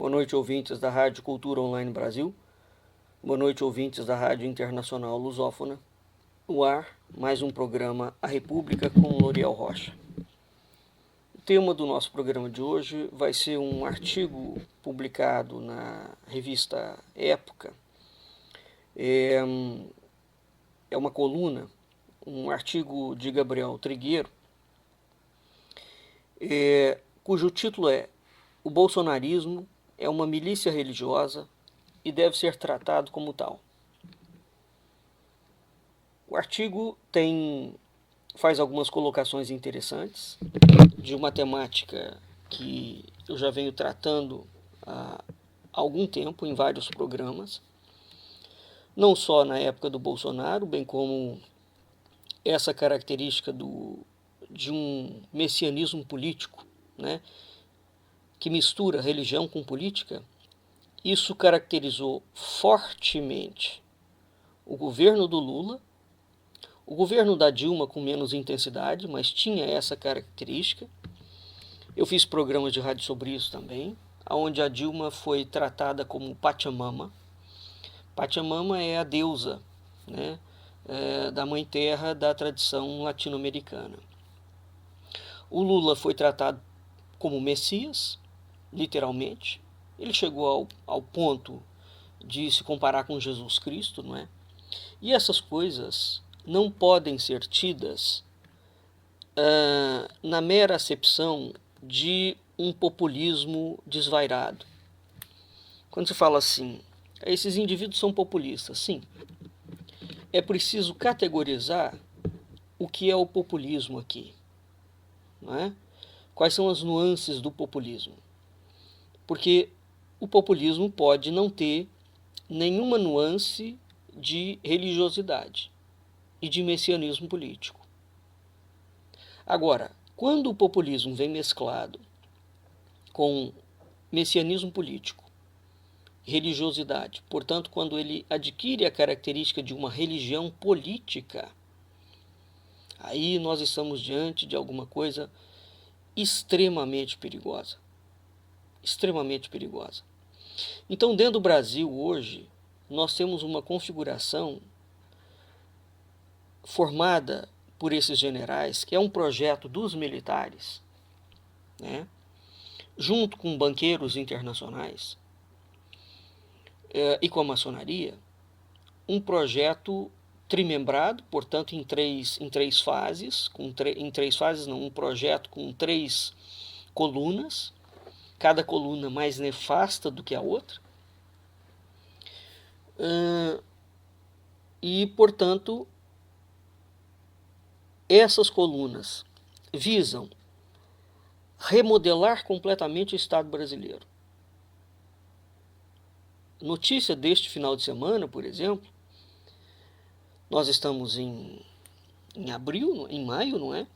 Boa noite, ouvintes da Rádio Cultura Online Brasil. Boa noite, ouvintes da Rádio Internacional Lusófona. No ar, mais um programa A República com L'Oriel Rocha. O tema do nosso programa de hoje vai ser um artigo publicado na revista Época. É uma coluna, um artigo de Gabriel Trigueiro, cujo título é "O bolsonarismo é uma milícia religiosa e deve ser tratado como tal". O artigo faz algumas colocações interessantes de uma temática que eu já venho tratando há algum tempo em vários programas, não só na época do Bolsonaro, bem como essa característica de um messianismo político, né, que mistura religião com política. Isso caracterizou fortemente o governo do Lula, o governo da Dilma com menos intensidade, mas tinha essa característica. Eu fiz programas de rádio sobre isso também, onde a Dilma foi tratada como Pachamama. Pachamama é a deusa, né, da Mãe Terra da tradição latino-americana. O Lula foi tratado como Messias, literalmente. Ele chegou ao ponto de se comparar com Jesus Cristo, não é? E essas coisas não podem ser tidas na mera acepção de um populismo desvairado. Quando se fala assim, esses indivíduos são populistas, sim. É preciso categorizar o que é o populismo aqui, não é? Quais são as nuances do populismo? Porque o populismo pode não ter nenhuma nuance de religiosidade e de messianismo político. Agora, quando o populismo vem mesclado com messianismo político, religiosidade, portanto, quando ele adquire a característica de uma religião política, aí nós estamos diante de alguma coisa extremamente perigosa. Extremamente perigosa. Então, dentro do Brasil, hoje, nós temos uma configuração formada por esses generais, que é um projeto dos militares, né, junto com banqueiros internacionais e com a maçonaria, um projeto trimembrado, portanto, em três fases, um projeto com 3 colunas, cada coluna mais nefasta do que a outra, e, portanto, essas colunas visam remodelar completamente o Estado brasileiro. Notícia deste final de semana, por exemplo, nós estamos em abril, em maio, não é?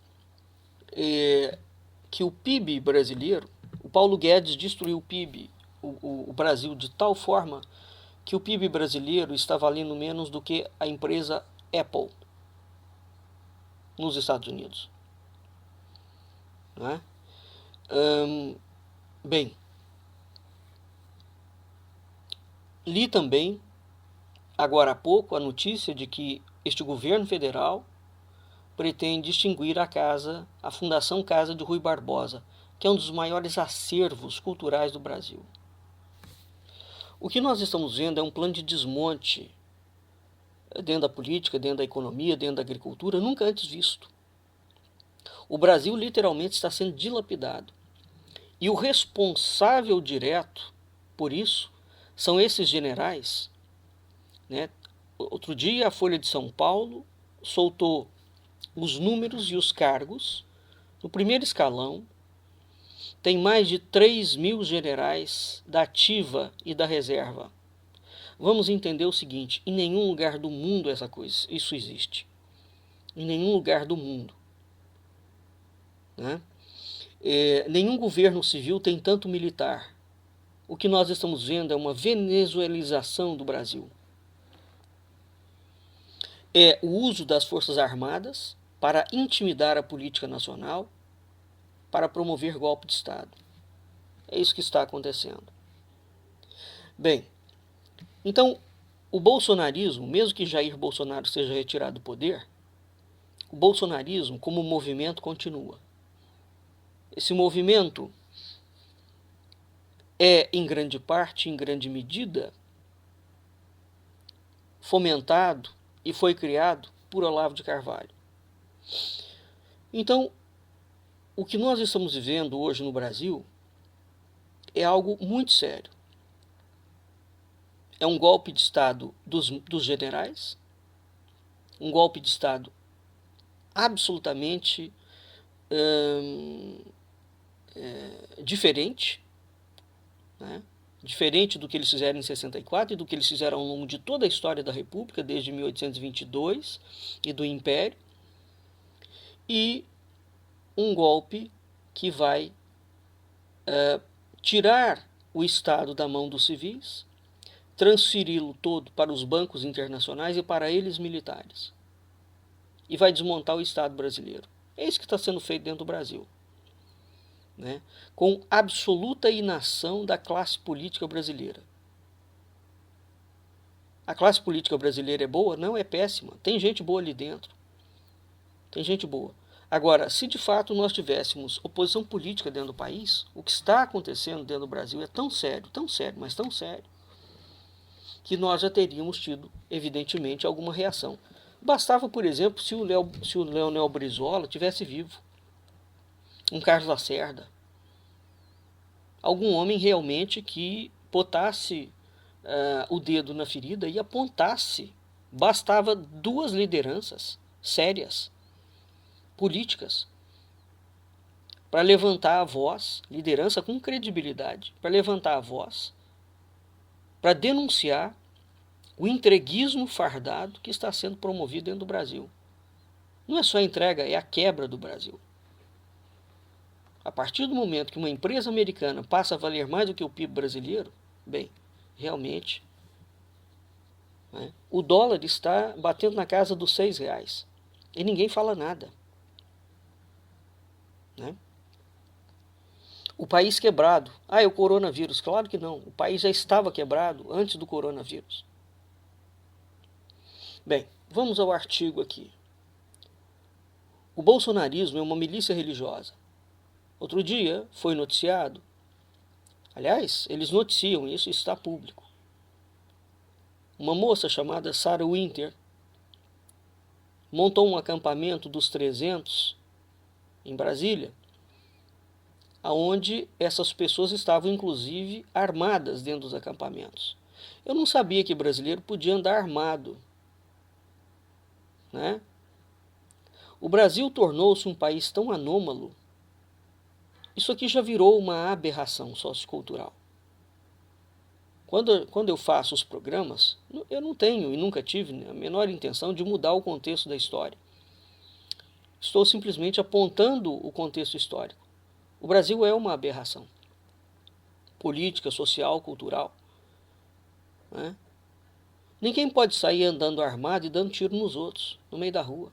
Que o PIB brasileiro, o Paulo Guedes destruiu o PIB, o Brasil, de tal forma que o PIB brasileiro está valendo menos do que a empresa Apple nos Estados Unidos. Não é? Bem, li também, agora há pouco, a notícia de que este governo federal pretende extinguir a Fundação Casa de Rui Barbosa, que é um dos maiores acervos culturais do Brasil. O que nós estamos vendo é um plano de desmonte dentro da política, dentro da economia, dentro da agricultura, nunca antes visto. O Brasil literalmente está sendo dilapidado. E o responsável direto por isso são esses generais, né? Outro dia a Folha de São Paulo soltou os números e os cargos. No primeiro escalão tem mais de 3.000 generais da ativa e da reserva. Vamos entender o seguinte: em nenhum lugar do mundo isso existe. Em nenhum lugar do mundo, né? Nenhum governo civil tem tanto militar. O que nós estamos vendo é uma venezuelização do Brasil. É o uso das Forças Armadas para intimidar a política nacional, para promover golpe de Estado. É isso que está acontecendo. Bem, então o bolsonarismo, mesmo que Jair Bolsonaro seja retirado do poder, o bolsonarismo como movimento continua. Esse movimento é, em grande parte, em grande medida, fomentado e foi criado por Olavo de Carvalho. Então, o que nós estamos vivendo hoje no Brasil é algo muito sério. É um golpe de Estado dos generais, um golpe de Estado absolutamente diferente, né? Diferente do que eles fizeram em 64 e do que eles fizeram ao longo de toda a história da República, desde 1822 e do Império, e um golpe que vai tirar o Estado da mão dos civis, transferi-lo todo para os bancos internacionais e para eles militares, e vai desmontar o Estado brasileiro. É isso que está sendo feito dentro do Brasil, né? Com absoluta inação da classe política brasileira. A classe política brasileira é boa? Não, é péssima. Tem gente boa ali dentro. Tem gente boa. Agora, se de fato nós tivéssemos oposição política dentro do país, o que está acontecendo dentro do Brasil é tão sério, mas tão sério, que nós já teríamos tido, evidentemente, alguma reação. Bastava, por exemplo, se o Leonel Brizola tivesse vivo, um Carlos Lacerda, algum homem realmente que botasse o dedo na ferida e apontasse. Bastava duas lideranças sérias, políticas, para levantar a voz, liderança com credibilidade, para levantar a voz, para denunciar o entreguismo fardado que está sendo promovido dentro do Brasil. Não é só a entrega, é a quebra do Brasil. A partir do momento que uma empresa americana passa a valer mais do que o PIB brasileiro, bem, realmente, né, o dólar está batendo na casa dos R$6 e ninguém fala nada, né? O país quebrado. É o coronavírus. Claro que não. O país já estava quebrado antes do coronavírus. Bem, vamos ao artigo aqui. O bolsonarismo é uma milícia religiosa. Outro dia foi noticiado. Aliás, eles noticiam isso, está público. Uma moça chamada Sarah Winter montou um acampamento dos 300 em Brasília, onde essas pessoas estavam, inclusive, armadas dentro dos acampamentos. Eu não sabia que brasileiro podia andar armado, né? O Brasil tornou-se um país tão anômalo. Isso aqui já virou uma aberração sociocultural. Quando eu faço os programas, eu não tenho e nunca tive a menor intenção de mudar o contexto da história. Estou simplesmente apontando o contexto histórico. O Brasil é uma aberração política, social, cultural, né? Ninguém pode sair andando armado e dando tiro nos outros, no meio da rua.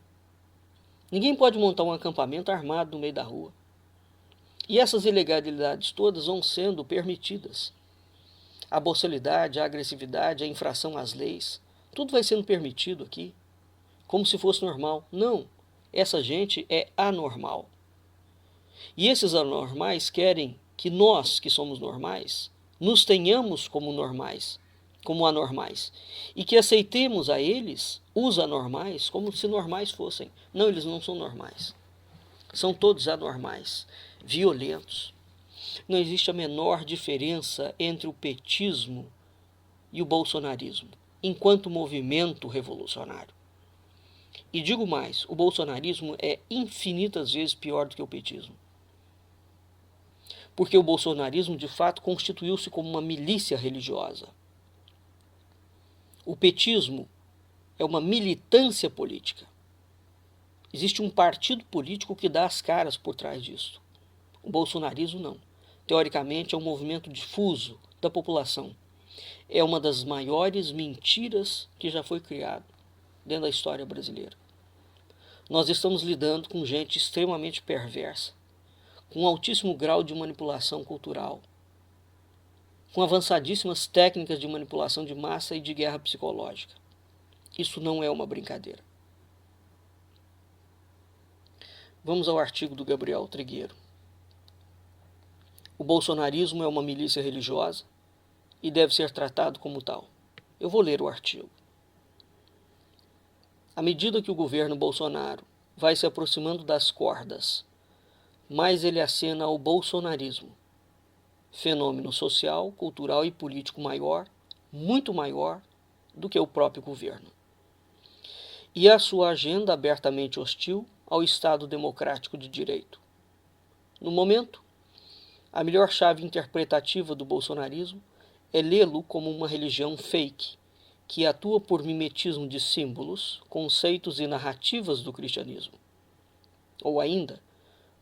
Ninguém pode montar um acampamento armado no meio da rua. E essas ilegalidades todas vão sendo permitidas. A boçalidade, a agressividade, a infração às leis, tudo vai sendo permitido aqui, como se fosse normal. Não, essa gente é anormal. E esses anormais querem que nós, que somos normais, nos tenhamos como normais, como anormais, e que aceitemos a eles, os anormais, como se normais fossem. Não, eles não são normais. São todos anormais, violentos. Não existe a menor diferença entre o petismo e o bolsonarismo, enquanto movimento revolucionário. E digo mais, o bolsonarismo é infinitas vezes pior do que o petismo. Porque o bolsonarismo, de fato, constituiu-se como uma milícia religiosa. O petismo é uma militância política. Existe um partido político que dá as caras por trás disso. O bolsonarismo não. Teoricamente, é um movimento difuso da população. É uma das maiores mentiras que já foi criado dentro da história brasileira. Nós estamos lidando com gente extremamente perversa, com um altíssimo grau de manipulação cultural, com avançadíssimas técnicas de manipulação de massa e de guerra psicológica. Isso não é uma brincadeira. Vamos ao artigo do Gabriel Trigueiro. O bolsonarismo é uma milícia religiosa e deve ser tratado como tal. Eu vou ler o artigo. À medida que o governo Bolsonaro vai se aproximando das cordas, mais ele acena ao bolsonarismo, fenômeno social, cultural e político maior, muito maior do que o próprio governo. E a sua agenda abertamente hostil ao Estado democrático de direito. No momento, a melhor chave interpretativa do bolsonarismo é lê-lo como uma religião fake, que atua por mimetismo de símbolos, conceitos e narrativas do cristianismo. Ou ainda,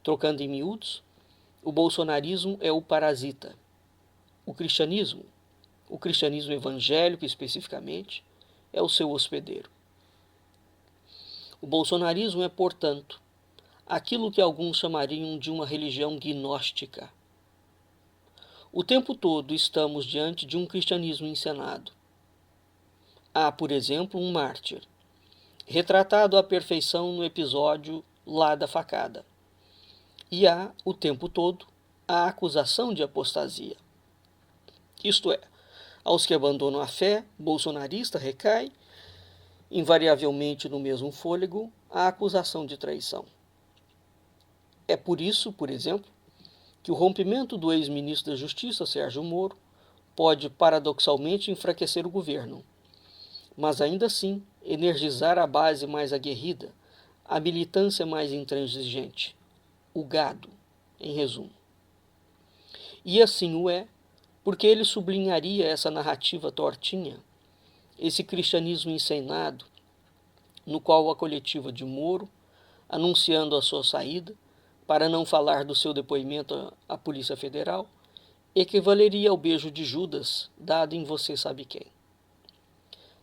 trocando em miúdos, o bolsonarismo é o parasita. O cristianismo evangélico especificamente, é o seu hospedeiro. O bolsonarismo é, portanto, aquilo que alguns chamariam de uma religião gnóstica. O tempo todo estamos diante de um cristianismo encenado. Há, por exemplo, um mártir, retratado à perfeição no episódio lá da facada. E há, o tempo todo, a acusação de apostasia. Isto é, aos que abandonam a fé bolsonarista recai, invariavelmente no mesmo fôlego, a acusação de traição. É por isso, por exemplo, que o rompimento do ex-ministro da Justiça, Sérgio Moro, pode paradoxalmente enfraquecer o governo, mas ainda assim energizar a base mais aguerrida, a militância mais intransigente, o gado, em resumo. E assim o é, porque ele sublinharia essa narrativa tortinha, esse cristianismo encenado, no qual a coletiva de Moro, anunciando a sua saída, para não falar do seu depoimento à Polícia Federal, equivaleria ao beijo de Judas dado em você sabe quem.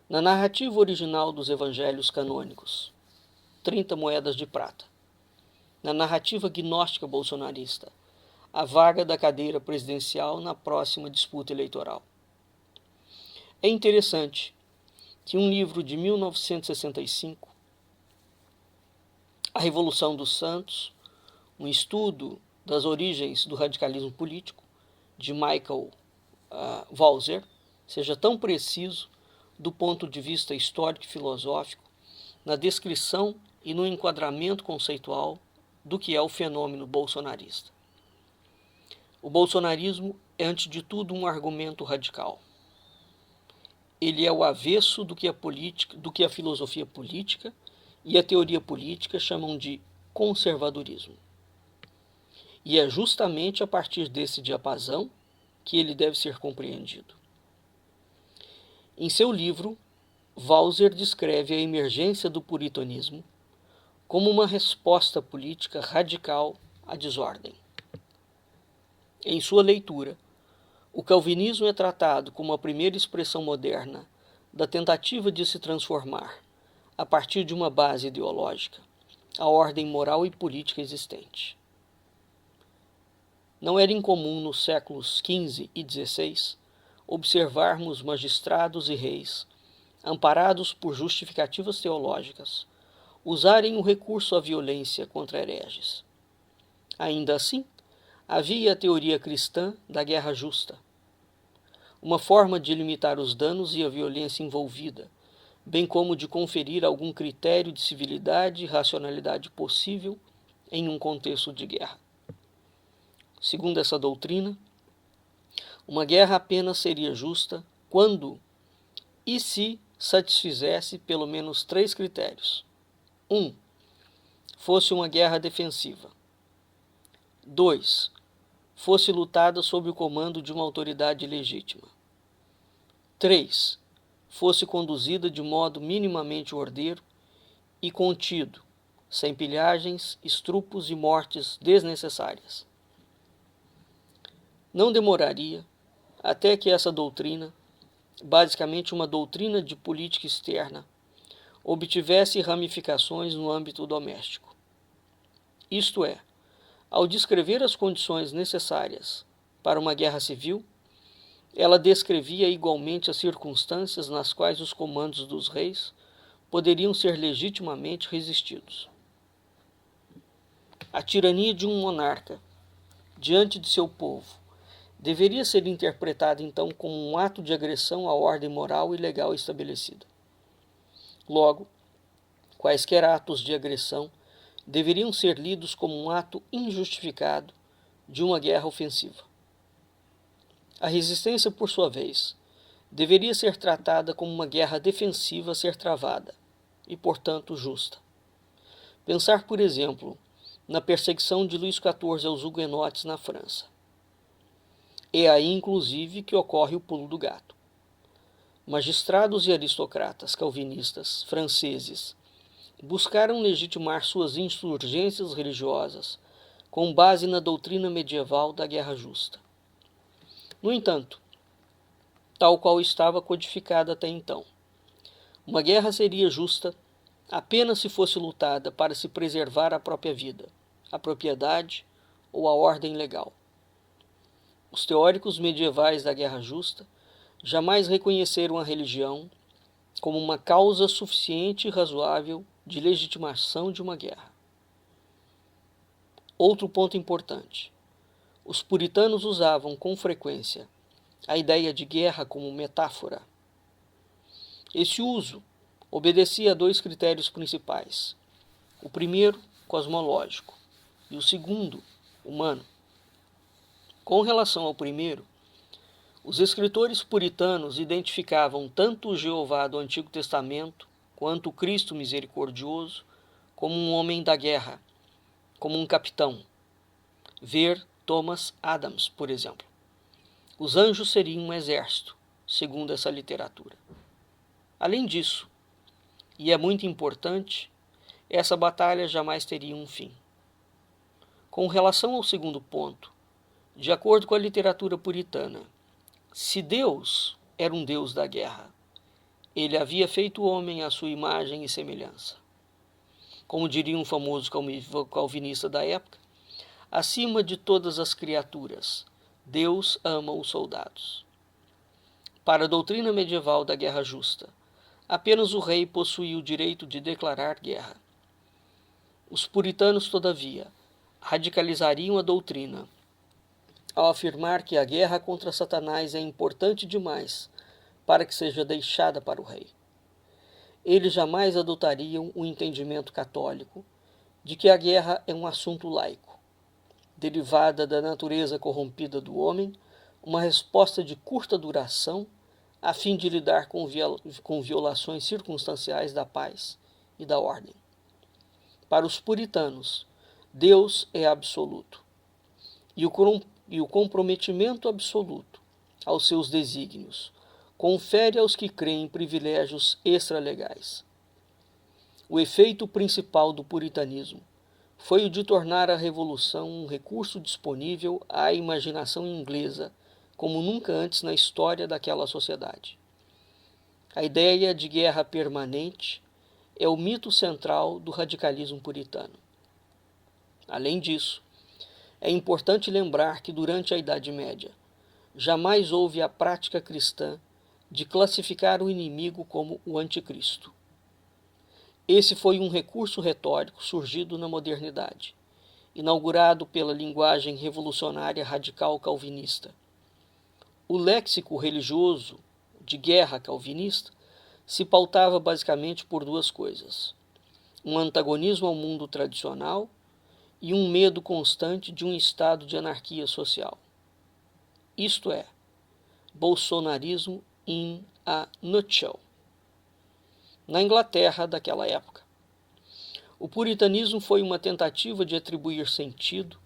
Na narrativa original dos evangelhos canônicos, 30 moedas de prata. Na narrativa gnóstica bolsonarista, a vaga da cadeira presidencial na próxima disputa eleitoral. É interessante que um livro de 1965, A Revolução dos Santos, um estudo das origens do radicalismo político, de Michael Walzer, seja tão preciso do ponto de vista histórico e filosófico, na descrição e no enquadramento conceitual do que é o fenômeno bolsonarista. O bolsonarismo é, antes de tudo, um argumento radical. Ele é o avesso do que a filosofia política e a teoria política chamam de conservadorismo. E é justamente a partir desse diapasão que ele deve ser compreendido. Em seu livro, Walzer descreve a emergência do puritanismo como uma resposta política radical à desordem. Em sua leitura, o calvinismo é tratado como a primeira expressão moderna da tentativa de se transformar, a partir de uma base ideológica, a ordem moral e política existente. Não era incomum nos séculos XV e XVI observarmos magistrados e reis, amparados por justificativas teológicas, usarem o recurso à violência contra hereges. Ainda assim, havia a teoria cristã da guerra justa, uma forma de limitar os danos e a violência envolvida, bem como de conferir algum critério de civilidade e racionalidade possível em um contexto de guerra. Segundo essa doutrina, uma guerra apenas seria justa quando e se satisfizesse pelo menos 3 critérios. 1. Fosse uma guerra defensiva. 2. Fosse lutada sob o comando de uma autoridade legítima. 3. Fosse conduzida de modo minimamente ordeiro e contido, sem pilhagens, estrupos e mortes desnecessárias. Não demoraria até que essa doutrina, basicamente uma doutrina de política externa, obtivesse ramificações no âmbito doméstico. Isto é, ao descrever as condições necessárias para uma guerra civil, ela descrevia igualmente as circunstâncias nas quais os comandos dos reis poderiam ser legitimamente resistidos. A tirania de um monarca diante de seu povo deveria ser interpretada então como um ato de agressão à ordem moral e legal estabelecida. Logo, quaisquer atos de agressão deveriam ser lidos como um ato injustificado de uma guerra ofensiva. A resistência, por sua vez, deveria ser tratada como uma guerra defensiva a ser travada, e, portanto, justa. Pensar, por exemplo, na perseguição de Luís XIV aos huguenotes na França. É aí, inclusive, que ocorre o pulo do gato. Magistrados e aristocratas calvinistas franceses buscaram legitimar suas insurgências religiosas com base na doutrina medieval da guerra justa. No entanto, tal qual estava codificada até então, uma guerra seria justa apenas se fosse lutada para se preservar a própria vida, a propriedade ou a ordem legal. Os teóricos medievais da guerra justa jamais reconheceram a religião como uma causa suficiente e razoável de legitimação de uma guerra. Outro ponto importante. Os puritanos usavam com frequência a ideia de guerra como metáfora. Esse uso obedecia a dois critérios principais. O primeiro, cosmológico, e o segundo, humano. Com relação ao primeiro, os escritores puritanos identificavam tanto o Jeová do Antigo Testamento quanto o Cristo misericordioso como um homem da guerra, como um capitão. Ver Thomas Adams, por exemplo. Os anjos seriam um exército, segundo essa literatura. Além disso, e é muito importante, essa batalha jamais teria um fim. Com relação ao segundo ponto, de acordo com a literatura puritana, se Deus era um Deus da guerra, ele havia feito o homem à sua imagem e semelhança. Como diria um famoso calvinista da época, acima de todas as criaturas, Deus ama os soldados. Para a doutrina medieval da guerra justa, apenas o rei possuía o direito de declarar guerra. Os puritanos, todavia, radicalizariam a doutrina ao afirmar que a guerra contra Satanás é importante demais para que seja deixada para o rei. Eles jamais adotariam o entendimento católico de que a guerra é um assunto laico, derivada da natureza corrompida do homem, uma resposta de curta duração a fim de lidar com violações circunstanciais da paz e da ordem. Para os puritanos, Deus é absoluto, e o comprometimento absoluto aos seus desígnios confere aos que creem privilégios extralegais. O efeito principal do puritanismo foi o de tornar a revolução um recurso disponível à imaginação inglesa como nunca antes na história daquela sociedade. A ideia de guerra permanente é o mito central do radicalismo puritano. Além disso, é importante lembrar que durante a Idade Média jamais houve a prática cristã de classificar o inimigo como o anticristo. Esse foi um recurso retórico surgido na modernidade, inaugurado pela linguagem revolucionária radical calvinista. O léxico religioso de guerra calvinista se pautava basicamente por duas coisas: um antagonismo ao mundo tradicional e um medo constante de um estado de anarquia social. Isto é, bolsonarismo in a nutshell. Na Inglaterra daquela época, o puritanismo foi uma tentativa de atribuir sentido,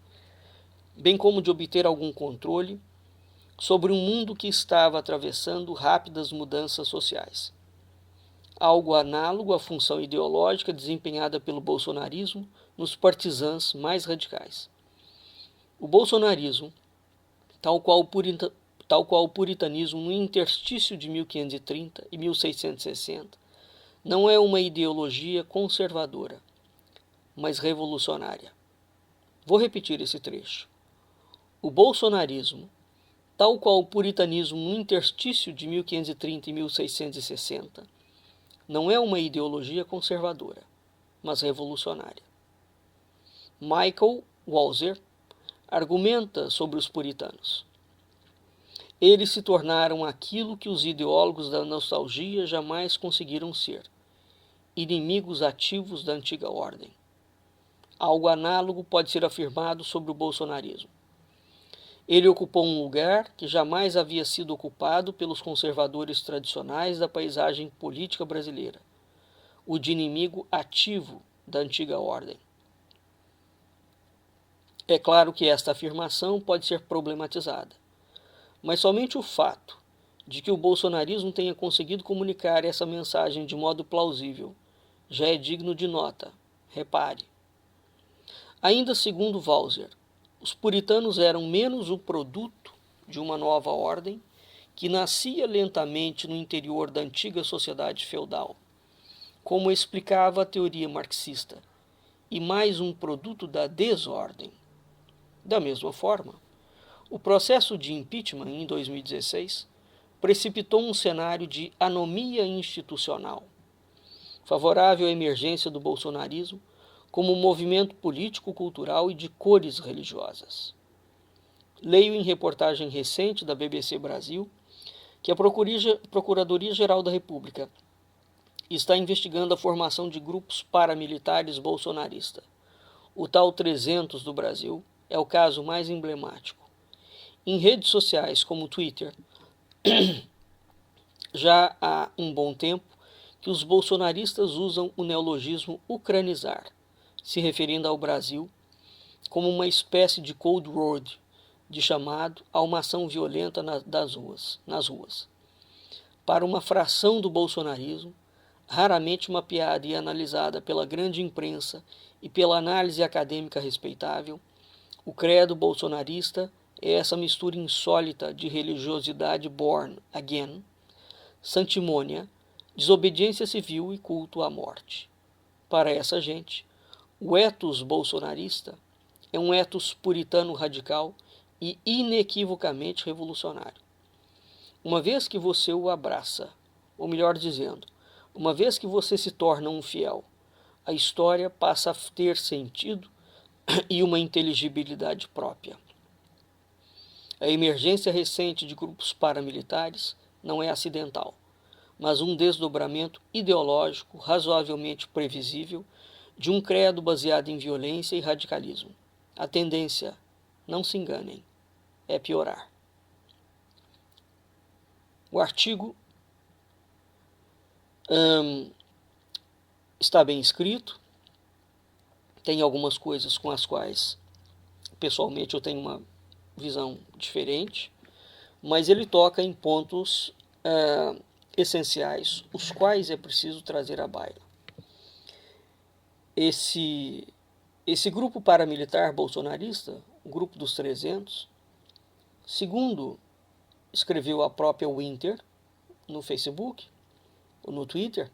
bem como de obter algum controle sobre um mundo que estava atravessando rápidas mudanças sociais. Algo análogo à função ideológica desempenhada pelo bolsonarismo nos partisãs mais radicais. O bolsonarismo, tal qual o puritanismo no interstício de 1530 e 1660, não é uma ideologia conservadora, mas revolucionária. Vou repetir esse trecho. O bolsonarismo, tal qual o puritanismo no interstício de 1530 e 1660, não é uma ideologia conservadora, mas revolucionária. Michael Walzer argumenta sobre os puritanos. Eles se tornaram aquilo que os ideólogos da nostalgia jamais conseguiram ser: inimigos ativos da antiga ordem. Algo análogo pode ser afirmado sobre o bolsonarismo. Ele ocupou um lugar que jamais havia sido ocupado pelos conservadores tradicionais da paisagem política brasileira: o de inimigo ativo da antiga ordem. É claro que esta afirmação pode ser problematizada, mas somente o fato de que o bolsonarismo tenha conseguido comunicar essa mensagem de modo plausível já é digno de nota. Repare. Ainda segundo Walzer, os puritanos eram menos o produto de uma nova ordem que nascia lentamente no interior da antiga sociedade feudal, como explicava a teoria marxista, e mais um produto da desordem. Da mesma forma, o processo de impeachment em 2016 precipitou um cenário de anomia institucional, favorável à emergência do bolsonarismo como movimento político-cultural e de cores religiosas. Leio em reportagem recente da BBC Brasil que a Procuradoria-Geral da República está investigando a formação de grupos paramilitares bolsonaristas. O tal 300 do Brasil é o caso mais emblemático. Em redes sociais como o Twitter, já há um bom tempo que os bolsonaristas usam o neologismo ucranizar, se referindo ao Brasil como uma espécie de Cold War, de chamado a uma ação violenta nas ruas. Para uma fração do bolsonarismo, raramente uma piada e analisada pela grande imprensa e pela análise acadêmica respeitável, o credo bolsonarista é essa mistura insólita de religiosidade born again, santimônia, desobediência civil e culto à morte. Para essa gente, o ethos bolsonarista é um ethos puritano radical e inequivocamente revolucionário. Uma vez que você o abraça, ou melhor dizendo, uma vez que você se torna um fiel, a história passa a ter sentido e uma inteligibilidade própria. A emergência recente de grupos paramilitares não é acidental, mas um desdobramento ideológico razoavelmente previsível de um credo baseado em violência e radicalismo. A tendência, não se enganem, é piorar. O artigo está bem escrito, tem algumas coisas com as quais, pessoalmente, eu tenho uma visão diferente, mas ele toca em pontos essenciais, os quais é preciso trazer à baila. Esse grupo paramilitar bolsonarista, o grupo dos 300, segundo escreveu a própria Winter no Facebook, ou no Twitter,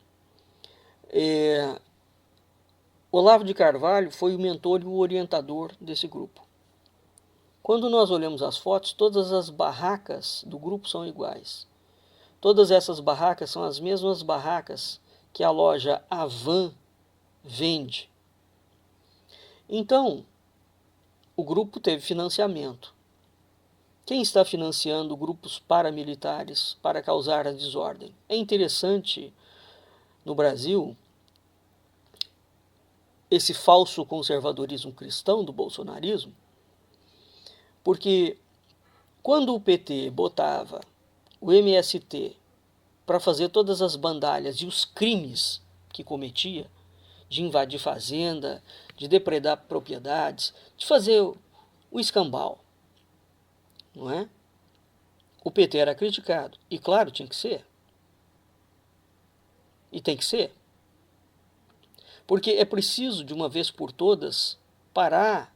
Olavo de Carvalho foi o mentor e o orientador desse grupo. Quando nós olhamos as fotos, todas as barracas do grupo são iguais. Todas essas barracas são as mesmas barracas que a loja Avan vende. Então, o grupo teve financiamento. Quem está financiando grupos paramilitares para causar a desordem? É interessante, no Brasil, esse falso conservadorismo cristão do bolsonarismo, porque quando o PT botava o MST para fazer todas as bandalhas e os crimes que cometia, de invadir fazenda, de depredar propriedades, de fazer o escambau, não é? O PT era criticado. E claro, tinha que ser. E tem que ser. Porque é preciso, de uma vez por todas, parar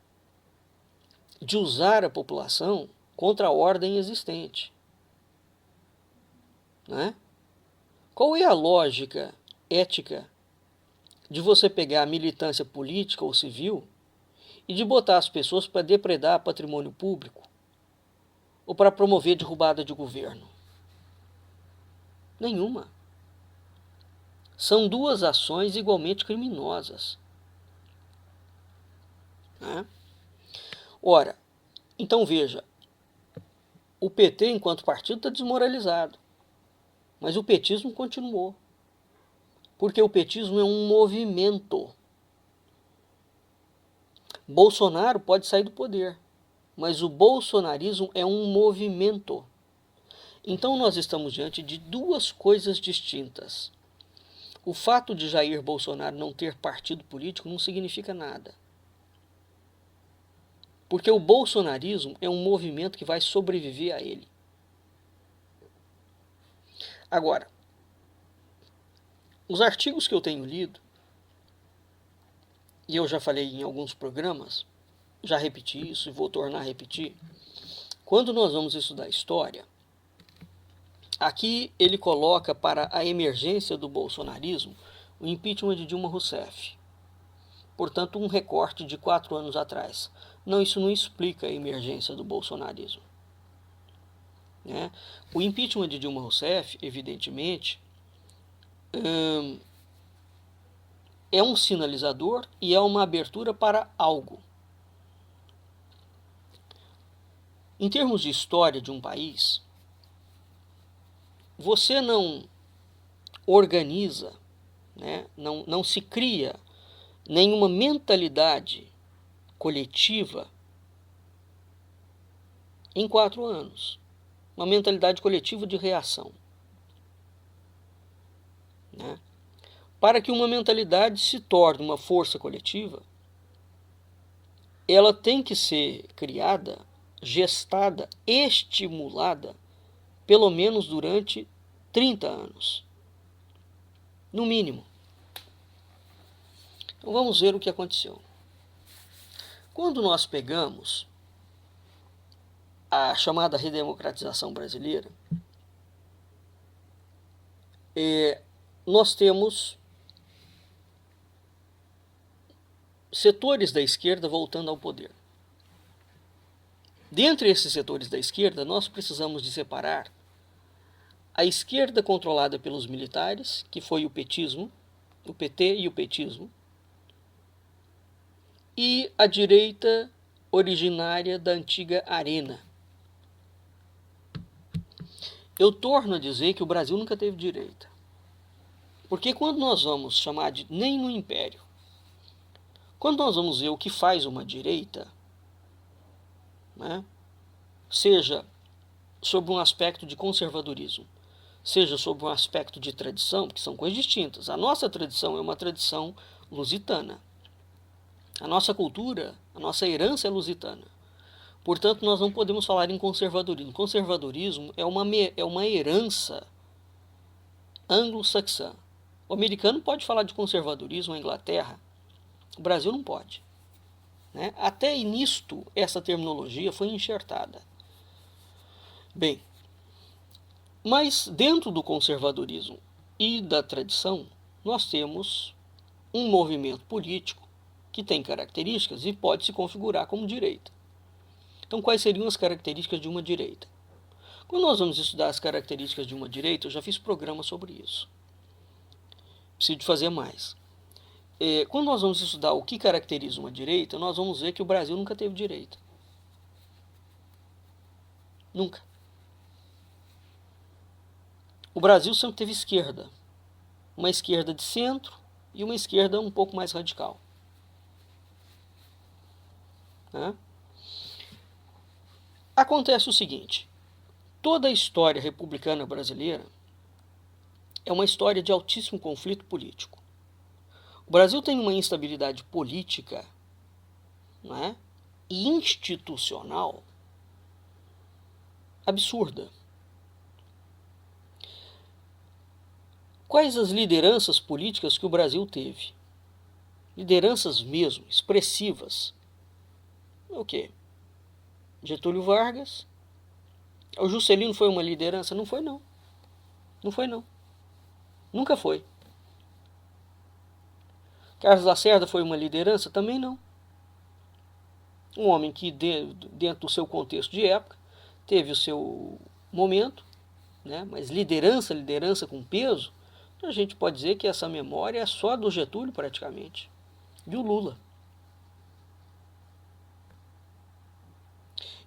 de usar a população contra a ordem existente. Não é? Qual é a lógica ética de você pegar a militância política ou civil e de botar as pessoas para depredar patrimônio público? ou para promover derrubada de governo? Nenhuma. São duas ações igualmente criminosas. Né? Ora, então veja, o PT enquanto partido está desmoralizado, mas o petismo continuou. Porque o petismo é um movimento. Bolsonaro pode sair do poder, mas o bolsonarismo é um movimento. Então nós estamos diante de duas coisas distintas. O fato de Jair Bolsonaro não ter partido político não significa nada. Porque o bolsonarismo é um movimento que vai sobreviver a ele. Agora, os artigos que eu tenho lido, e eu já falei em alguns programas, já repeti isso e vou tornar a repetir, quando nós vamos estudar história, aqui ele coloca para a emergência do bolsonarismo o impeachment de Dilma Rousseff. Portanto, um recorte de 4 anos atrás. Não, isso não explica a emergência do bolsonarismo. Né? O impeachment de Dilma Rousseff, evidentemente, é um sinalizador e é uma abertura para algo. Em termos de história de um país, você não organiza, né, não se cria nenhuma mentalidade coletiva em 4 anos. Uma mentalidade coletiva de reação. Né? Para que uma mentalidade se torne uma força coletiva, ela tem que ser criada, gestada, estimulada, pelo menos durante 30 anos. No mínimo. Então vamos ver o que aconteceu. Quando nós pegamos a chamada redemocratização brasileira, nós temos setores da esquerda voltando ao poder. Dentre esses setores da esquerda, nós precisamos de separar a esquerda controlada pelos militares, que foi o petismo, o PT e o petismo, e a direita originária da antiga Arena. Eu torno a dizer que o Brasil nunca teve direita. Porque quando nós vamos chamar de... nem no Império. Quando nós vamos ver o que faz uma direita, né, seja sob um aspecto de conservadorismo, seja sob um aspecto de tradição, que são coisas distintas. A nossa tradição é uma tradição lusitana. A nossa cultura, a nossa herança é lusitana. Portanto, nós não podemos falar em conservadorismo. Conservadorismo é uma herança anglo-saxã. O americano pode falar de conservadorismo, a Inglaterra. O Brasil não pode. Né? Até nisto, essa terminologia foi enxertada. Bem, mas dentro do conservadorismo e da tradição, nós temos um movimento político que tem características e pode se configurar como direita. Então, quais seriam as características de uma direita? Quando nós vamos estudar as características de uma direita, eu já fiz programa sobre isso. Preciso de fazer mais. Quando nós vamos estudar o que caracteriza uma direita, nós vamos ver que o Brasil nunca teve direita. Nunca. O Brasil sempre teve esquerda. Uma esquerda de centro e uma esquerda um pouco mais radical. Né? Acontece o seguinte, toda a história republicana brasileira é uma história de altíssimo conflito político. O Brasil tem uma instabilidade política, né, e institucional absurda. Quais as lideranças políticas que o Brasil teve? Lideranças mesmo, expressivas. O quê? Getúlio Vargas. O Juscelino foi uma liderança? Não foi, não. Não foi, não. Nunca foi. Carlos Lacerda foi uma liderança? Também não. Um homem que, dentro do seu contexto de época, teve o seu momento, né? Mas liderança com peso, a gente pode dizer que essa memória é só do Getúlio praticamente, e o Lula.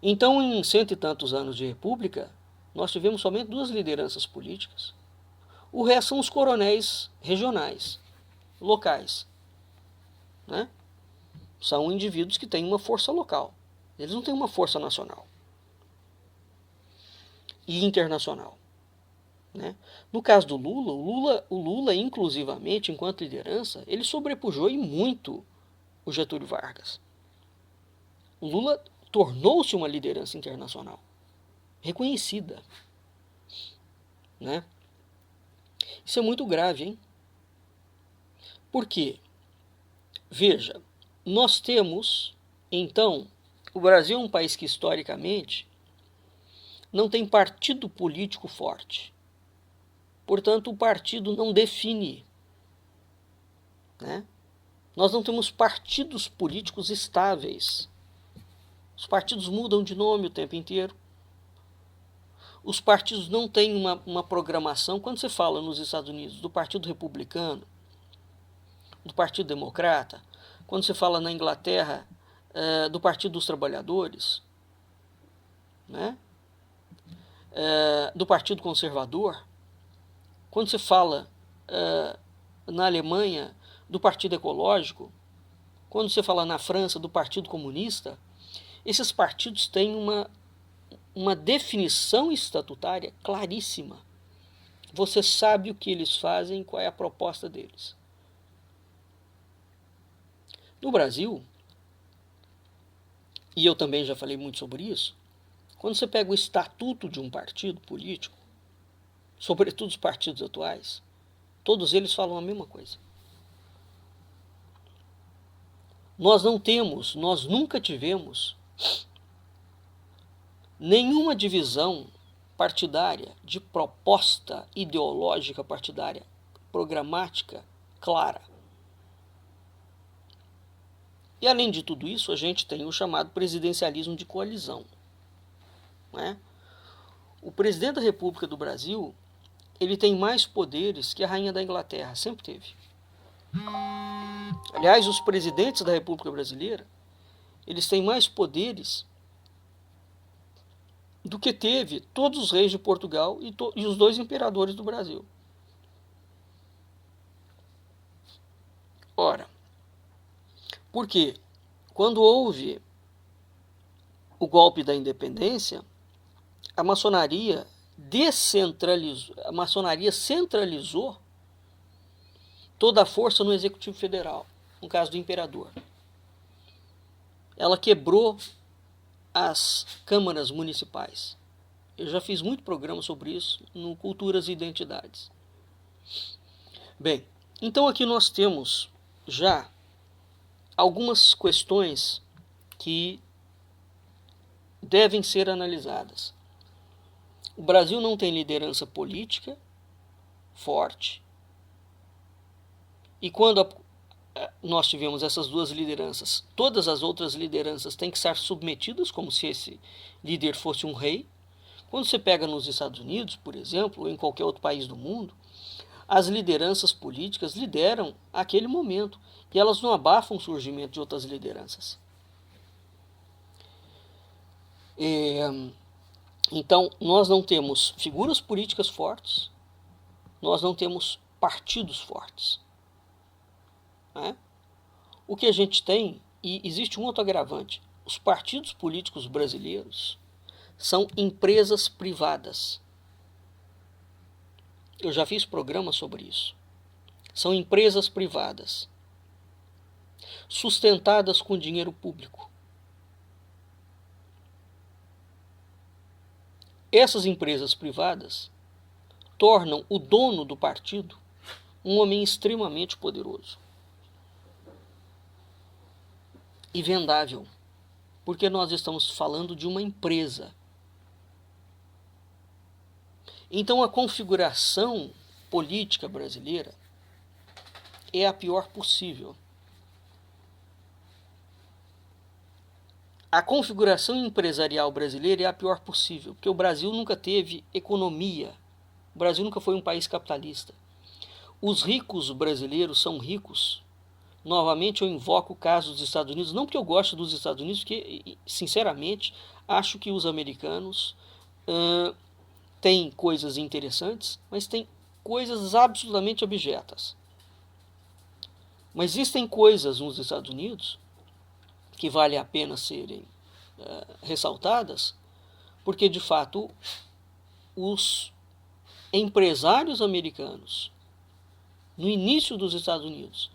Então, em 100 e tantos anos de república, nós tivemos somente 2 lideranças políticas. O resto são os coronéis regionais, locais, né? São indivíduos que têm uma força local. Eles não têm uma força nacional e internacional, né? No caso do Lula, o Lula, inclusivamente, enquanto liderança, ele sobrepujou em muito o Getúlio Vargas. O Lula tornou-se uma liderança internacional, reconhecida, né? Isso é muito grave, hein? Por quê? Veja, nós temos, então, o Brasil é um país que historicamente não tem partido político forte. Portanto, o partido não define, né? Nós não temos partidos políticos estáveis. Os partidos mudam de nome o tempo inteiro. Os partidos não têm uma programação. Quando você fala nos Estados Unidos do Partido Republicano, do Partido Democrata, quando você fala na Inglaterra do Partido dos Trabalhadores, né? Do Partido Conservador, quando você fala na Alemanha do Partido Ecológico, quando você fala na França do Partido Comunista, esses partidos têm uma definição estatutária claríssima. Você sabe o que eles fazem, qual é a proposta deles. No Brasil, e eu também já falei muito sobre isso, quando você pega o estatuto de um partido político, sobretudo os partidos atuais, todos eles falam a mesma coisa. Nós nunca tivemos nenhuma divisão partidária, de proposta ideológica partidária, programática, clara. E além de tudo isso, a gente tem o chamado presidencialismo de coalizão, né? O presidente da República do Brasil, ele tem mais poderes que a rainha da Inglaterra, sempre teve. Aliás, os presidentes da República Brasileira, eles têm mais poderes do que teve todos os reis de Portugal e os 2 imperadores do Brasil. Ora, por quê? Quando houve o golpe da independência, a maçonaria centralizou toda a força no Executivo Federal, no caso do imperador. Ela quebrou as câmaras municipais. Eu já fiz muito programa sobre isso no Culturas e Identidades. Bem, então aqui nós temos já algumas questões que devem ser analisadas. O Brasil não tem liderança política forte. E quando nós tivemos essas 2 lideranças, todas as outras lideranças têm que estar submetidas, como se esse líder fosse um rei. Quando você pega nos Estados Unidos, por exemplo, ou em qualquer outro país do mundo, as lideranças políticas lideram aquele momento e elas não abafam o surgimento de outras lideranças. Então, nós não temos figuras políticas fortes, nós não temos partidos fortes, né? O que a gente tem, e existe um outro agravante, os partidos políticos brasileiros são empresas privadas. Eu já fiz programa sobre isso. São empresas privadas, sustentadas com dinheiro público. Essas empresas privadas tornam o dono do partido um homem extremamente poderoso e vendável, porque nós estamos falando de uma empresa. Então a configuração política brasileira é a pior possível. a configuração empresarial brasileira é a pior possível, porque o Brasil nunca teve economia. O Brasil nunca foi um país capitalista. Os ricos brasileiros são ricos. Novamente eu invoco o caso dos Estados Unidos, não porque eu gosto dos Estados Unidos, porque, sinceramente, acho que os americanos têm coisas interessantes, mas têm coisas absolutamente abjetas. Mas existem coisas nos Estados Unidos que vale a pena serem ressaltadas, porque, de fato, os empresários americanos, no início dos Estados Unidos,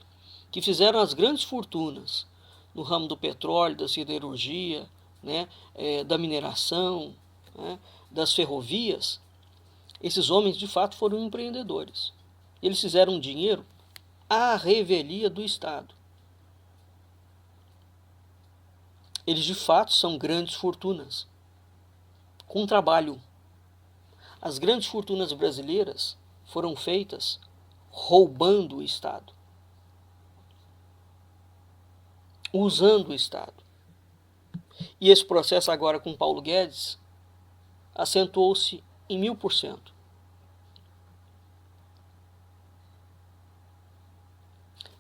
que fizeram as grandes fortunas no ramo do petróleo, da siderurgia, né, da mineração, né, das ferrovias, esses homens, de fato, foram empreendedores. Eles fizeram dinheiro à revelia do Estado. Eles, de fato, são grandes fortunas, com trabalho. As grandes fortunas brasileiras foram feitas roubando o Estado, usando o Estado. E esse processo agora com Paulo Guedes acentuou-se em 1000%.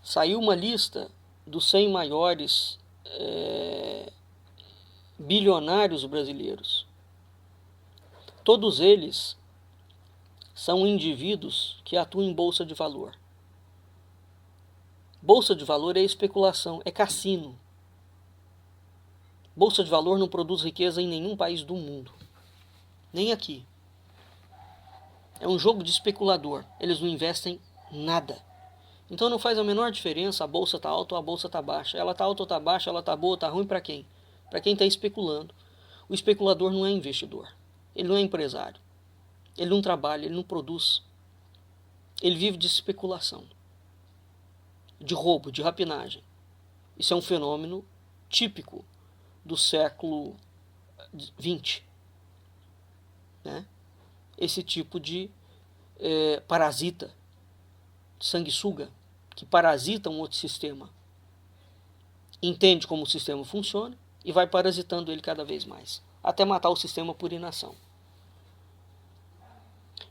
Saiu uma lista dos 100 maiores bilionários brasileiros. Todos eles são indivíduos que atuam em bolsa de valor. Bolsa de valor é especulação, é cassino. Bolsa de valor não produz riqueza em nenhum país do mundo, nem aqui. É um jogo de especulador, eles não investem nada. Então não faz a menor diferença a bolsa está alta ou a bolsa está baixa. Ela está alta ou está baixa, ela está boa ou está ruim para quem? Para quem está especulando. O especulador não é investidor, ele não é empresário, ele não trabalha, ele não produz. Ele vive de especulação, de roubo, de rapinagem. Isso é um fenômeno típico do século XX. Né? Esse tipo de parasita, sanguessuga, que parasita um outro sistema, entende como o sistema funciona e vai parasitando ele cada vez mais, até matar o sistema por inação.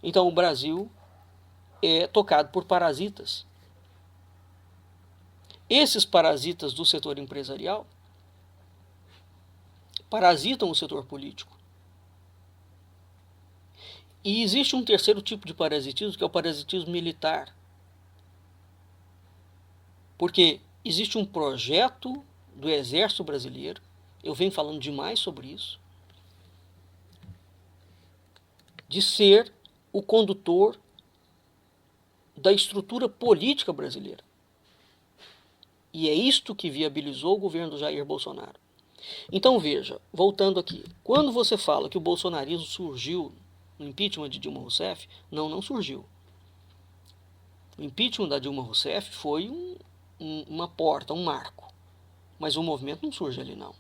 Então o Brasil é tocado por parasitas. Esses parasitas do setor empresarial parasitam o setor político. E existe um terceiro tipo de parasitismo, que é o parasitismo militar. Porque existe um projeto do Exército Brasileiro, eu venho falando demais sobre isso, de ser o condutor da estrutura política brasileira. E é isto que viabilizou o governo do Jair Bolsonaro. Então veja, voltando aqui, quando você fala que o bolsonarismo surgiu no impeachment de Dilma Rousseff, não surgiu. O impeachment da Dilma Rousseff foi uma porta, um marco, mas o movimento não surge ali não.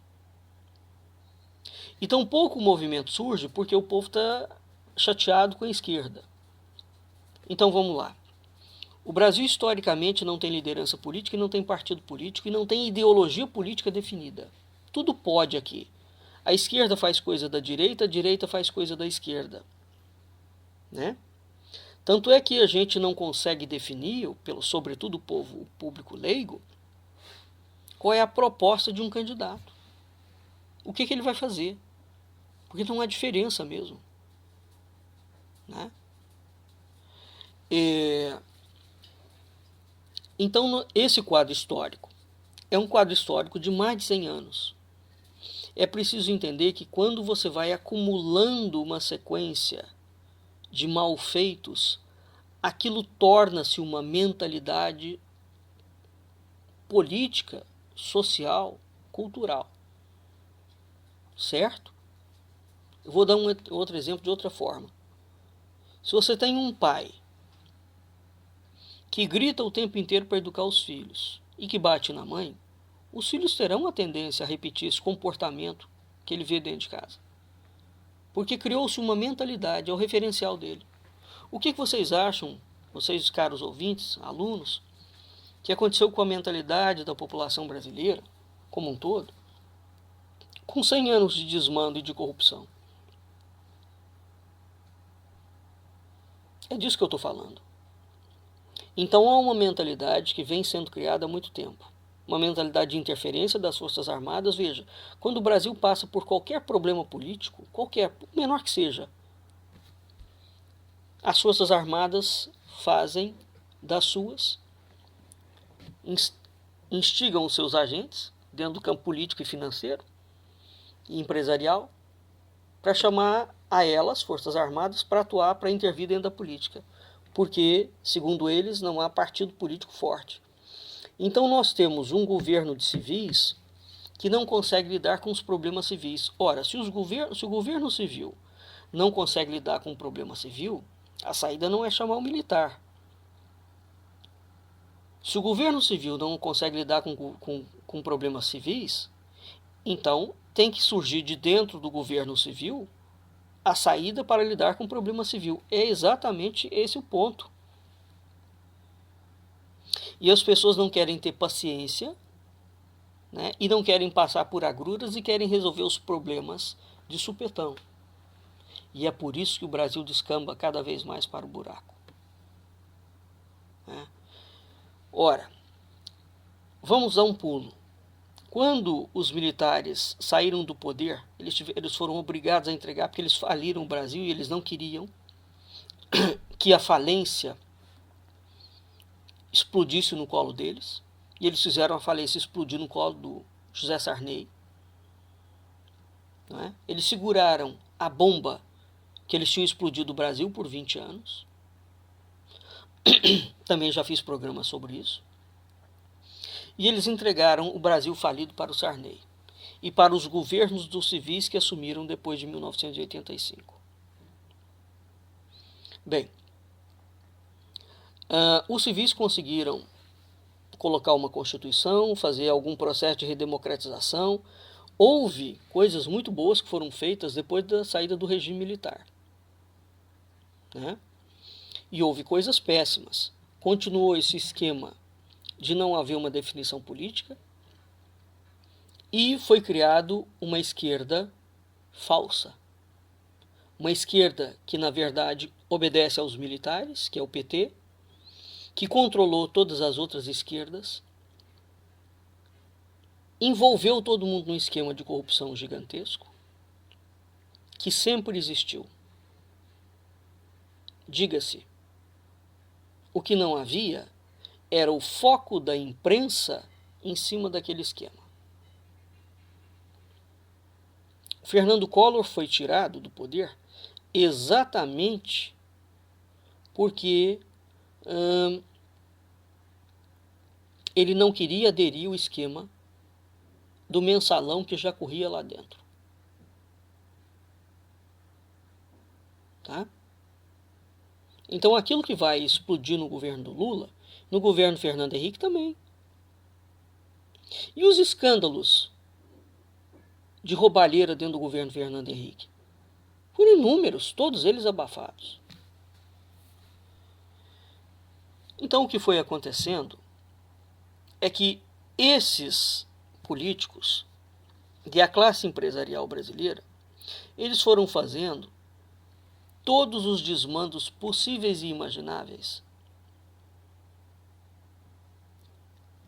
E tampouco o movimento surge porque o povo está chateado com a esquerda. Então vamos lá. O Brasil historicamente não tem liderança política e não tem partido político e não tem ideologia política definida. Tudo pode aqui. A esquerda faz coisa da direita, a direita faz coisa da esquerda. Né? Tanto é que a gente não consegue definir, sobretudo o público leigo, qual é a proposta de um candidato. O que ele vai fazer. Porque não há diferença mesmo. Né? Então, esse quadro histórico é um quadro histórico de mais de 100 anos. É preciso entender que quando você vai acumulando uma sequência de malfeitos, aquilo torna-se uma mentalidade política, social, cultural. Certo? Eu vou dar outro exemplo de outra forma. Se você tem um pai que grita o tempo inteiro para educar os filhos e que bate na mãe, os filhos terão a tendência a repetir esse comportamento que ele vê dentro de casa. Porque criou-se uma mentalidade, é o referencial dele. O que vocês acham, vocês caros ouvintes, alunos, que aconteceu com a mentalidade da população brasileira como um todo, com 100 anos de desmando e de corrupção. É disso que eu estou falando. Então há uma mentalidade que vem sendo criada há muito tempo. Uma mentalidade de interferência das Forças Armadas. Veja, quando o Brasil passa por qualquer problema político, qualquer, menor que seja, as Forças Armadas fazem das suas, instigam os seus agentes dentro do campo político e financeiro e empresarial para chamar a elas, Forças Armadas, para atuar, para intervir dentro da política. Porque, segundo eles, não há partido político forte. Então nós temos um governo de civis que não consegue lidar com os problemas civis. Ora, se o governo civil não consegue lidar com o problema civil, a saída não é chamar o militar. Se o governo civil não consegue lidar com problemas civis, então tem que surgir de dentro do governo civil a saída para lidar com o problema civil. É exatamente esse o ponto. E as pessoas não querem ter paciência, né, e não querem passar por agruras e querem resolver os problemas de supetão. E é por isso que o Brasil descamba cada vez mais para o buraco. Né? Ora, vamos dar um pulo. Quando os militares saíram do poder, eles foram obrigados a entregar, porque eles faliram o Brasil e eles não queriam que a falência explodisse no colo deles, e eles fizeram a falência explodir no colo do José Sarney. Não é? Eles seguraram a bomba que eles tinham explodido o Brasil por 20 anos. Também já fiz programa sobre isso. E eles entregaram o Brasil falido para o Sarney e para os governos dos civis que assumiram depois de 1985. Bem, os civis conseguiram colocar uma constituição, fazer algum processo de redemocratização. Houve coisas muito boas que foram feitas depois da saída do regime militar. Né? E houve coisas péssimas. Continuou esse esquema de não haver uma definição política e foi criado uma esquerda falsa. Uma esquerda que, na verdade, obedece aos militares, que é o PT, que controlou todas as outras esquerdas, envolveu todo mundo num esquema de corrupção gigantesco, que sempre existiu. Diga-se, o que não havia era o foco da imprensa em cima daquele esquema. Fernando Collor foi tirado do poder exatamente porque ele não queria aderir ao esquema do mensalão que já corria lá dentro. Tá? Então aquilo que vai explodir no governo do Lula, no governo Fernando Henrique também. E os escândalos de roubalheira dentro do governo Fernando Henrique? Foram inúmeros, todos eles abafados. Então o que foi acontecendo é que esses políticos e a classe empresarial brasileira, eles foram fazendo todos os desmandos possíveis e imagináveis.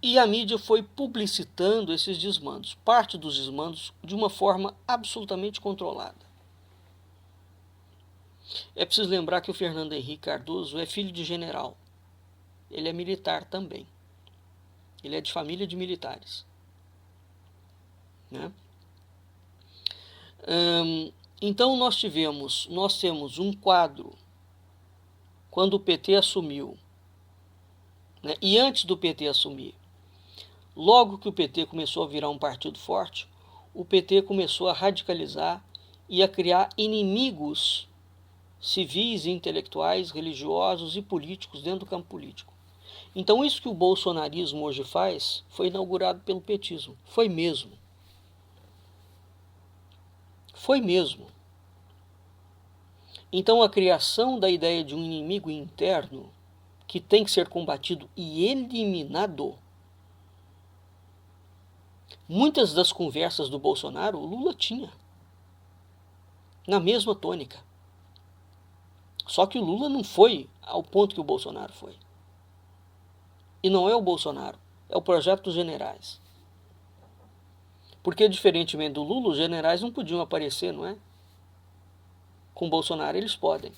E a mídia foi publicitando esses desmandos, parte dos desmandos, de uma forma absolutamente controlada. É preciso lembrar que o Fernando Henrique Cardoso é filho de general. Ele é militar também. Ele é de família de militares. Né? Então nós temos um quadro, quando o PT assumiu, né? E antes do PT assumir, logo que o PT começou a virar um partido forte, o PT começou a radicalizar e a criar inimigos civis, intelectuais, religiosos e políticos dentro do campo político. Então isso que o bolsonarismo hoje faz foi inaugurado pelo petismo. Foi mesmo. Foi mesmo. Então a criação da ideia de um inimigo interno que tem que ser combatido e eliminado Muitas das conversas do Bolsonaro, o Lula tinha, na mesma tônica. Só que o Lula não foi ao ponto que o Bolsonaro foi. E não é o Bolsonaro, é o projeto dos generais. Porque, diferentemente do Lula, os generais não podiam aparecer, não é? Com o Bolsonaro eles podem.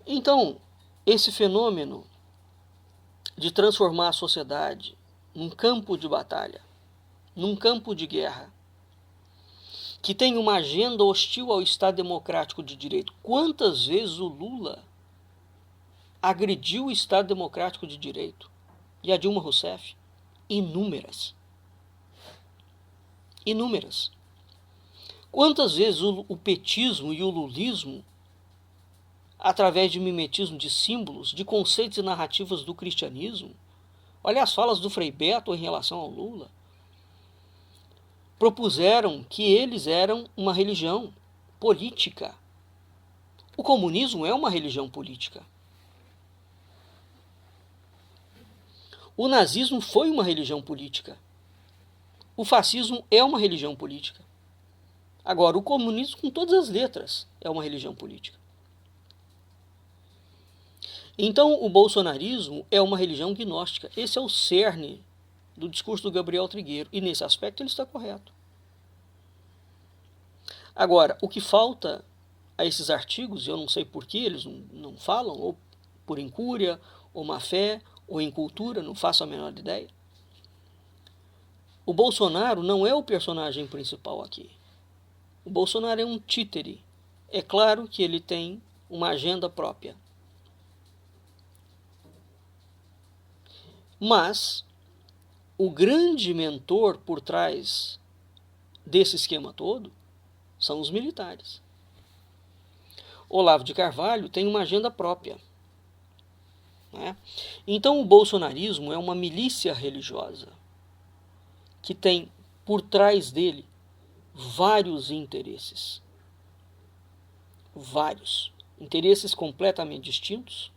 Então, esse fenômeno de transformar a sociedade num campo de batalha, num campo de guerra, que tem uma agenda hostil ao Estado Democrático de Direito. Quantas vezes o Lula agrediu o Estado Democrático de Direito? E a Dilma Rousseff? Inúmeras. Inúmeras. Quantas vezes o petismo e o lulismo, através de mimetismo de símbolos, de conceitos e narrativas do cristianismo, olha as falas do Frei Beto em relação ao Lula, propuseram que eles eram uma religião política. O comunismo é uma religião política. O nazismo foi uma religião política. O fascismo é uma religião política. Agora, o comunismo, com todas as letras, é uma religião política. Então, o bolsonarismo é uma religião gnóstica. Esse é o cerne do discurso do Gabriel Trigueiro. E, nesse aspecto, ele está correto. Agora, o que falta a esses artigos, eu não sei por que eles não falam, ou por incúria, ou má fé, ou incultura, não faço a menor ideia. O Bolsonaro não é o personagem principal aqui. O Bolsonaro é um títere. É claro que ele tem uma agenda própria. Mas o grande mentor por trás desse esquema todo são os militares. Olavo de Carvalho tem uma agenda própria, né? Então o bolsonarismo é uma milícia religiosa que tem por trás dele vários interesses. Vários interesses completamente distintos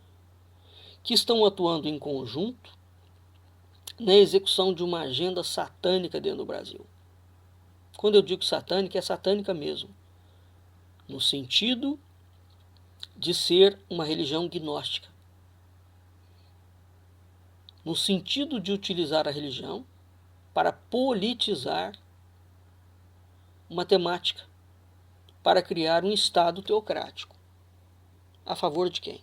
que estão atuando em conjunto na execução de uma agenda satânica dentro do Brasil. Quando eu digo satânica, é satânica mesmo, no sentido de ser uma religião gnóstica, no sentido de utilizar a religião para politizar uma temática, para criar um Estado teocrático. A favor de quem?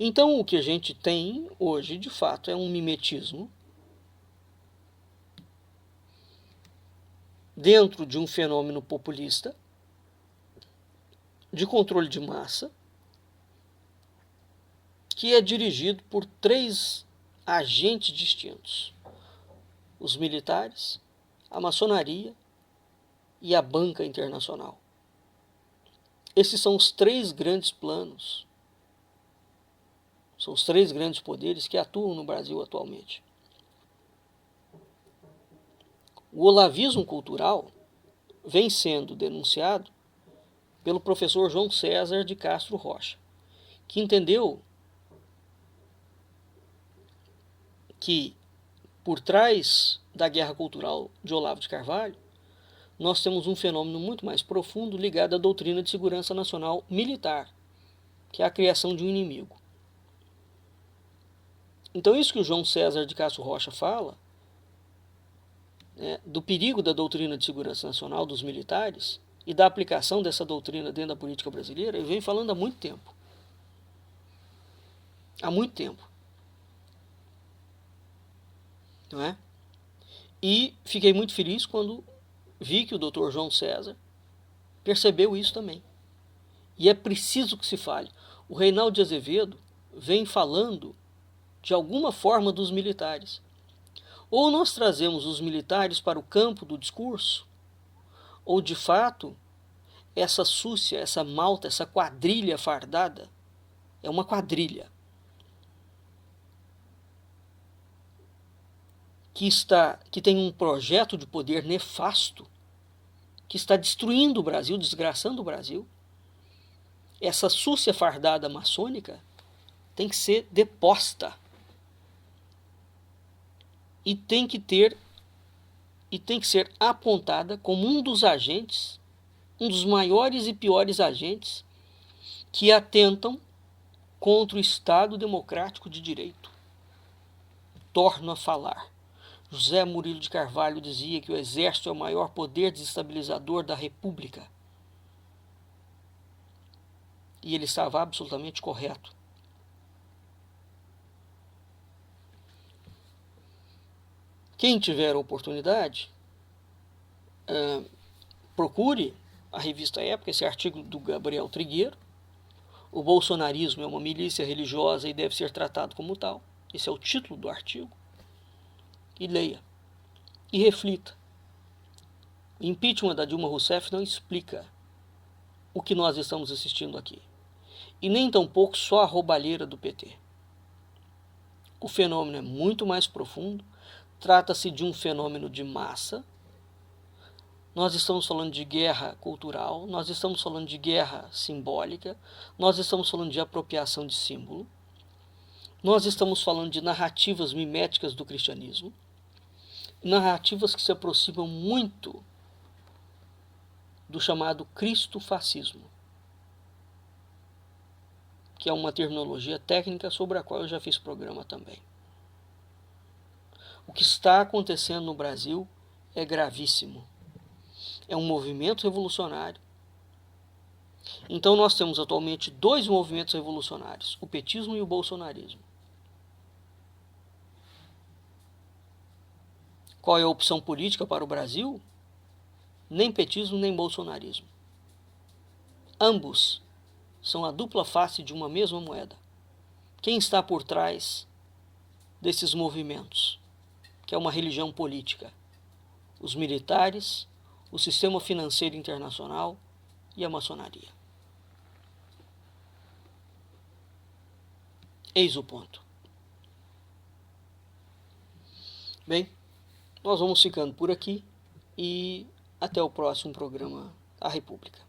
Então, o que a gente tem hoje, de fato, é um mimetismo dentro de um fenômeno populista, de controle de massa, que é dirigido por 3 agentes distintos: os militares, a maçonaria e a banca internacional. Esses são os 3 grandes planos, são os 3 grandes poderes que atuam no Brasil atualmente. O olavismo cultural vem sendo denunciado pelo professor João César de Castro Rocha, que entendeu que por trás da guerra cultural de Olavo de Carvalho, nós temos um fenômeno muito mais profundo ligado à doutrina de segurança nacional militar, que é a criação de um inimigo. Então isso que o João César de Castro Rocha fala, né, do perigo da doutrina de segurança nacional dos militares e da aplicação dessa doutrina dentro da política brasileira, eu venho falando há muito tempo. Há muito tempo. Não é? E fiquei muito feliz quando vi que o Dr. João César percebeu isso também. E é preciso que se fale. O Reinaldo de Azevedo vem falando de alguma forma dos militares. Ou nós trazemos os militares para o campo do discurso, ou de fato, essa súcia, essa malta, essa quadrilha fardada, é uma quadrilha que tem um projeto de poder nefasto, que está destruindo o Brasil, desgraçando o Brasil. Essa súcia fardada maçônica tem que ser deposta. E tem que ser apontada como um dos agentes, um dos maiores e piores agentes que atentam contra o Estado democrático de direito. Torno a falar. José Murilo de Carvalho dizia que o exército é o maior poder desestabilizador da República. E ele estava absolutamente correto. Quem tiver a oportunidade, procure a revista Época, esse artigo do Gabriel Trigueiro. O bolsonarismo é uma milícia religiosa e deve ser tratado como tal. Esse é o título do artigo. E leia. E reflita. O impeachment da Dilma Rousseff não explica o que nós estamos assistindo aqui. E nem tampouco só a roubalheira do PT. O fenômeno é muito mais profundo. Trata-se de um fenômeno de massa. Nós estamos falando de guerra cultural, nós estamos falando de guerra simbólica, nós estamos falando de apropriação de símbolo, nós estamos falando de narrativas miméticas do cristianismo, narrativas que se aproximam muito do chamado cristofascismo, que é uma terminologia técnica sobre a qual eu já fiz programa também. O que está acontecendo no Brasil é gravíssimo. É um movimento revolucionário. Então nós temos atualmente dois movimentos revolucionários, o petismo e o bolsonarismo. Qual é a opção política para o Brasil? Nem petismo, nem bolsonarismo. Ambos são a dupla face de uma mesma moeda. Quem está por trás desses movimentos, que é uma religião política? Os militares, o sistema financeiro internacional e a maçonaria. Eis o ponto. Bem, nós vamos ficando por aqui e até o próximo programa A República.